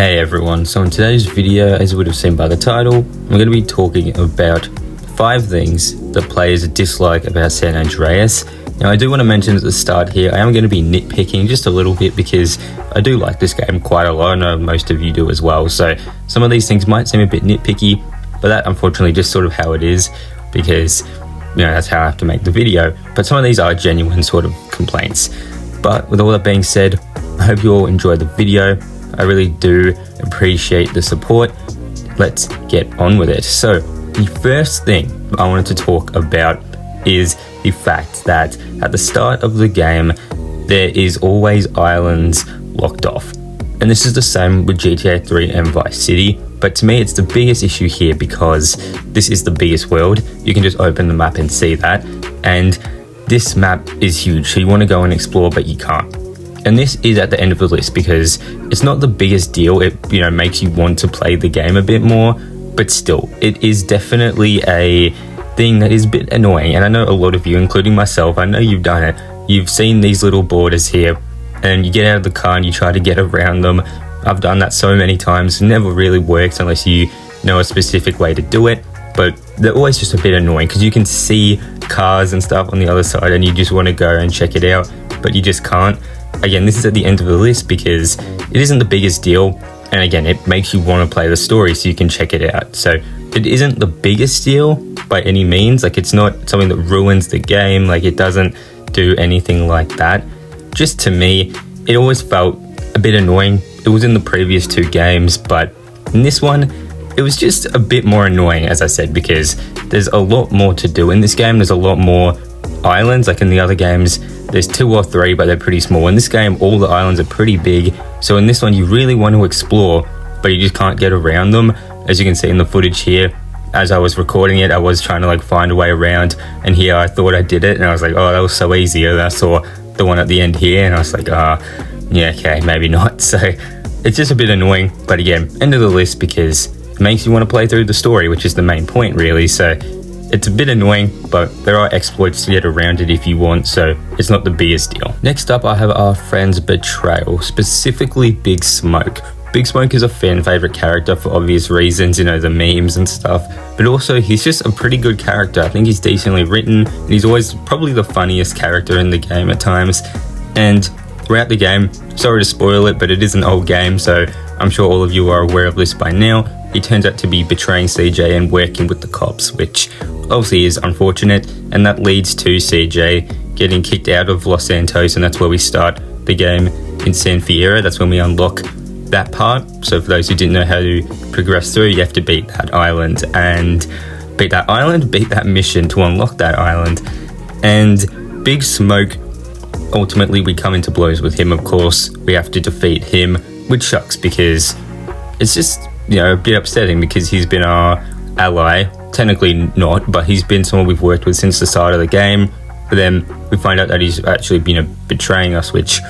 Hey everyone, so in today's video, as you would have seen by the title, I'm going to be talking about 5 things that players dislike about San Andreas. Now I do want to mention at the start here, I am going to be nitpicking just a little bit because I do like this game quite a lot. I know most of you do as well, so some of these things might seem a bit nitpicky, but that unfortunately just sort of how it is because, you know, that's how I have to make the video. But some of these are genuine sort of complaints. But with all that being said, I hope you all enjoyed the video. I really do appreciate the support. Let's get on with it. So the first thing I wanted to talk about is the fact that at the start of the game, there is always islands locked off. And this is the same with GTA 3 and Vice City. But to me, it's the biggest issue here because this is the biggest world. You can just open the map and see that. And this map is huge. So you want to go and explore, but you can't. And this is at the end of the list because it's not the biggest deal. It, you know, makes you want to play the game a bit more, but still, it is definitely a thing that is a bit annoying. And I know a lot of you, including myself, I know you've done it. You've seen these little borders here and you get out of the car and you try to get around them. I've done that so many times. It never really works unless you know a specific way to do it. But they're always just a bit annoying because you can see cars and stuff on the other side and you just want to go and check it out, but you just can't. Again, this is at the end of the list because it isn't the biggest deal, and again, it makes you want to play the story so you can check it out. So it isn't the biggest deal by any means. Like, it's not something that ruins the game. Like, it doesn't do anything like that. Just to me, it always felt a bit annoying. It was in the previous 2 games, but in this one, it was just a bit more annoying, as I said, because there's a lot more to do in this game. There's a lot more islands. Like in the other games, there's 2 or 3, but they're pretty small. In this game, all the islands are pretty big. So in this one, you really want to explore, but you just can't get around them. As you can see in the footage here, as I was recording it, I was trying to like find a way around, and here I thought I did it, and I was like, oh, that was so easy. And I saw the one at the end here, and I was like, yeah, okay, maybe not. So it's just a bit annoying, but again, end of the list because it makes you want to play through the story, which is the main point really. So it's a bit annoying, but there are exploits to get around it if you want, so it's not the biggest deal. Next up, I have our friend's Betrayal, specifically Big Smoke. Big Smoke is a fan favorite character for obvious reasons, you know, the memes and stuff, but also he's just a pretty good character. I think he's decently written, and he's always probably the funniest character in the game at times. And throughout the game, sorry to spoil it, but it is an old game, so I'm sure all of you are aware of this by now. He turns out to be betraying CJ and working with the cops, which obviously is unfortunate, and that leads to CJ getting kicked out of Los Santos, and that's where we start the game in San Fierro. That's when we unlock that part. So for those who didn't know how to progress through, you have to beat that island and beat that mission to unlock that island. And Big Smoke, ultimately we come into blows with him, of course. We have to defeat him, which sucks because it's just, you know, a bit upsetting because he's been our ally. Technically not, but he's been someone we've worked with since the start of the game. But then we find out that he's actually been betraying us, which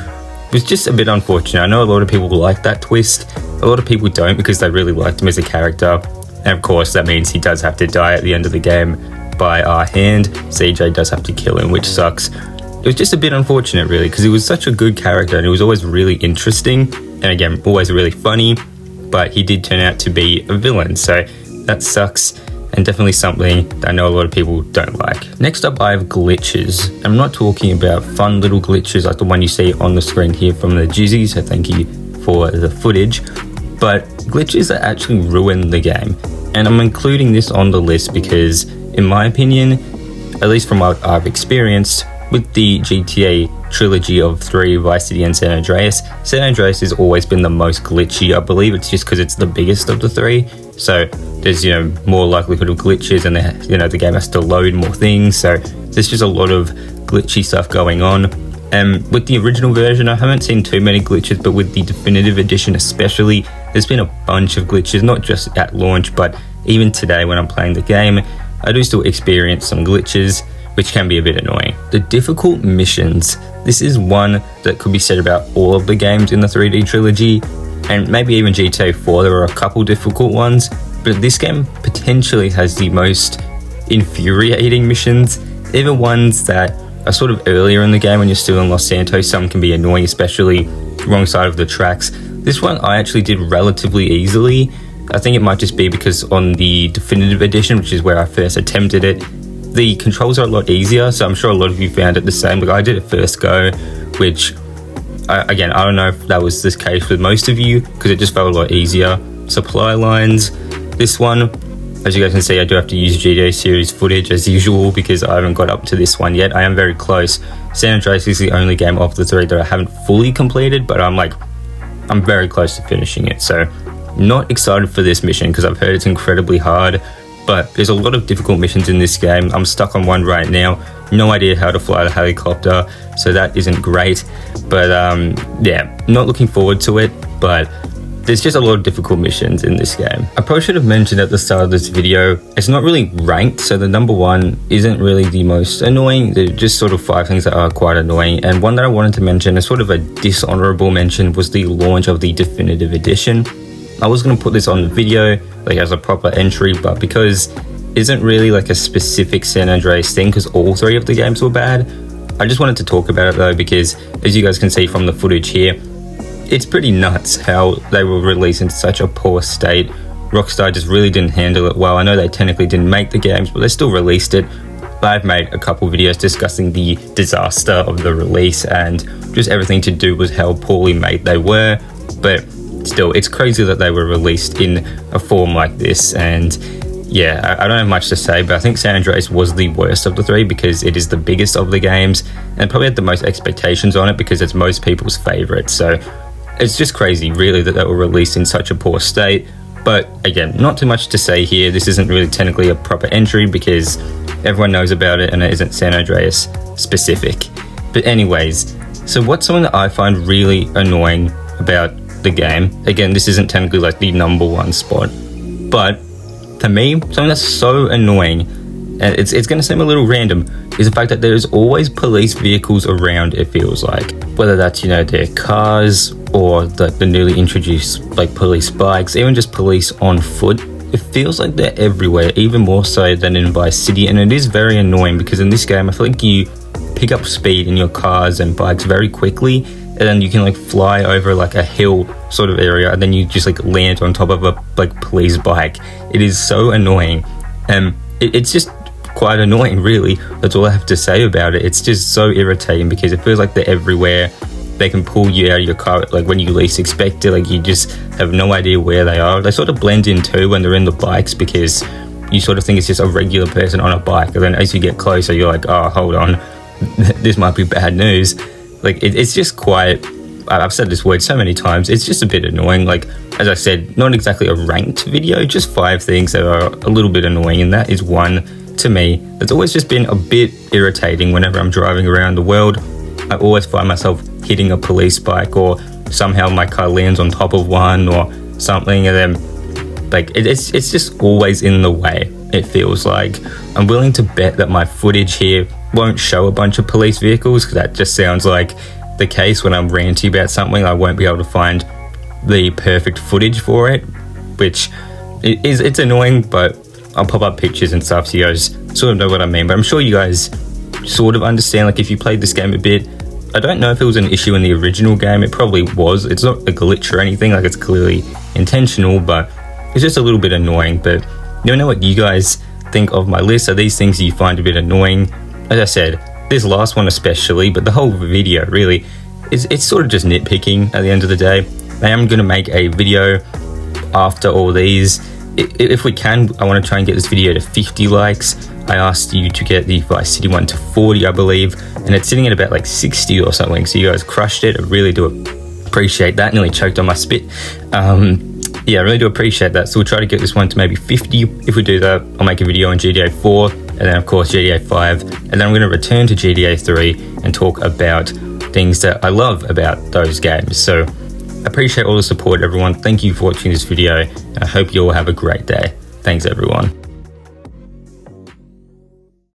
was just a bit unfortunate. I know a lot of people like that twist. A lot of people don't because they really liked him as a character. And of course, that means he does have to die at the end of the game by our hand. CJ does have to kill him, which sucks. It was just a bit unfortunate, really, because he was such a good character and he was always really interesting. And again, always really funny. But he did turn out to be a villain, so that sucks, and definitely something that I know a lot of people don't like. Next up, I have glitches. I'm not talking about fun little glitches like the one you see on the screen here from the Jizzy, so thank you for the footage, but glitches that actually ruin the game. And I'm including this on the list because, in my opinion, at least from what I've experienced, with the GTA trilogy of 3, Vice City and San Andreas has always been the most glitchy. I believe it's just because it's the biggest of the 3. So there's, you know, more likelihood of glitches, and the game has to load more things. So there's just a lot of glitchy stuff going on. And with the original version, I haven't seen too many glitches, but with the definitive edition especially, there's been a bunch of glitches, not just at launch, but even today when I'm playing the game, I do still experience some glitches, which can be a bit annoying. The difficult missions. This is one that could be said about all of the games in the 3D trilogy, and maybe even GTA 4, there are a couple difficult ones, but this game potentially has the most infuriating missions, even ones that are sort of earlier in the game when you're still in Los Santos. Some can be annoying, especially wrong side of the tracks. This one I actually did relatively easily. I think it might just be because on the definitive edition, which is where I first attempted it, the controls are a lot easier, so I'm sure a lot of you found it the same. Like, I did it first go, which again, I don't know if that was the case with most of you, because it just felt a lot easier. Supply lines, this one, as you guys can see, I do have to use GTA series footage as usual because I haven't got up to this one yet. I am very close. San Andreas is the only game of the 3 that I haven't fully completed, but I'm very close to finishing it. So not excited for this mission because I've heard it's incredibly hard, but there's a lot of difficult missions in this game. I'm stuck on one right now. No idea how to fly the helicopter, so that isn't great. But yeah, not looking forward to it, but there's just a lot of difficult missions in this game. I probably should have mentioned at the start of this video, it's not really ranked, so the number 1 isn't really the most annoying. They're just sort of 5 things that are quite annoying, and one that I wanted to mention, as sort of a dishonorable mention, was the launch of the definitive edition. I was going to put this on the video like as a proper entry, but because it isn't really like a specific San Andreas thing, because all 3 of the games were bad, I just wanted to talk about it though, because as you guys can see from the footage here, it's pretty nuts how they were released in such a poor state. Rockstar just really didn't handle it well. I know they technically didn't make the games, but they still released it. I've made a couple videos discussing the disaster of the release and just everything to do with how poorly made they were, but still, it's crazy that they were released in a form like this. And yeah, I don't have much to say, but I think San Andreas was the worst of the 3 because it is the biggest of the games and probably had the most expectations on it because it's most people's favorite. So it's just crazy really that they were released in such a poor state. But again, not too much to say here. This isn't really technically a proper entry because everyone knows about it and it isn't San Andreas specific. But anyways, so what's something that I find really annoying about the game? Again, this isn't technically like the number 1 spot, but to me, something that's so annoying, and it's going to seem a little random, is the fact that there's always police vehicles around, it feels like. Whether that's, you know, their cars or the newly introduced like police bikes, even just police on foot. It feels like they're everywhere, even more so than in Vice City, and it is very annoying because in this game, I feel like you pick up speed in your cars and bikes very quickly, and then you can like fly over like a hill sort of area, and then you just like land on top of a like police bike. It is so annoying, and it's just quite annoying really. That's all I have to say about it. It's just so irritating because it feels like they're everywhere. They can pull you out of your car like when you least expect it. Like you just have no idea where they are. They sort of blend in too when they're in the bikes because you sort of think it's just a regular person on a bike, and then as you get closer you're like, oh, hold on, this might be bad news. Like it's just quite, I've said this word so many times, it's just a bit annoying. Like, as I said, not exactly a ranked video, just 5 things that are a little bit annoying, and that is one to me that's always just been a bit irritating. Whenever I'm driving around the world, I always find myself hitting a police bike, or somehow my car lands on top of one or something, and then like it's just always in the way, it feels like. I'm willing to bet that my footage here won't show a bunch of police vehicles, because that just sounds like the case. When I'm ranting about something, I won't be able to find the perfect footage for it, which it's annoying, but I'll pop up pictures and stuff so you guys sort of know what I mean. But I'm sure you guys sort of understand, like if you played this game a bit. I don't know if it was an issue in the original game, it probably was. It's not a glitch or anything, like it's clearly intentional, but it's just a little bit annoying. But you know what you guys think of my list? Are these things you find a bit annoying? As I said, this last one especially, but the whole video really, it's sort of just nitpicking at the end of the day. I am going to make a video after all these. If we can, I want to try and get this video to 50 likes. I asked you to get the Vice City one to 40, I believe, and it's sitting at about like 60 or something, so you guys crushed it. I really do appreciate that. Nearly choked on my spit. Yeah, I really do appreciate that. So we'll try to get this one to maybe 50. If we do that, I'll make a video on GTA 4, and then of course GTA 5, and then I'm going to return to GTA 3 and talk about things that I love about those games. So I appreciate all the support, everyone. Thank you for watching this video, and I hope you all have a great day. Thanks, everyone.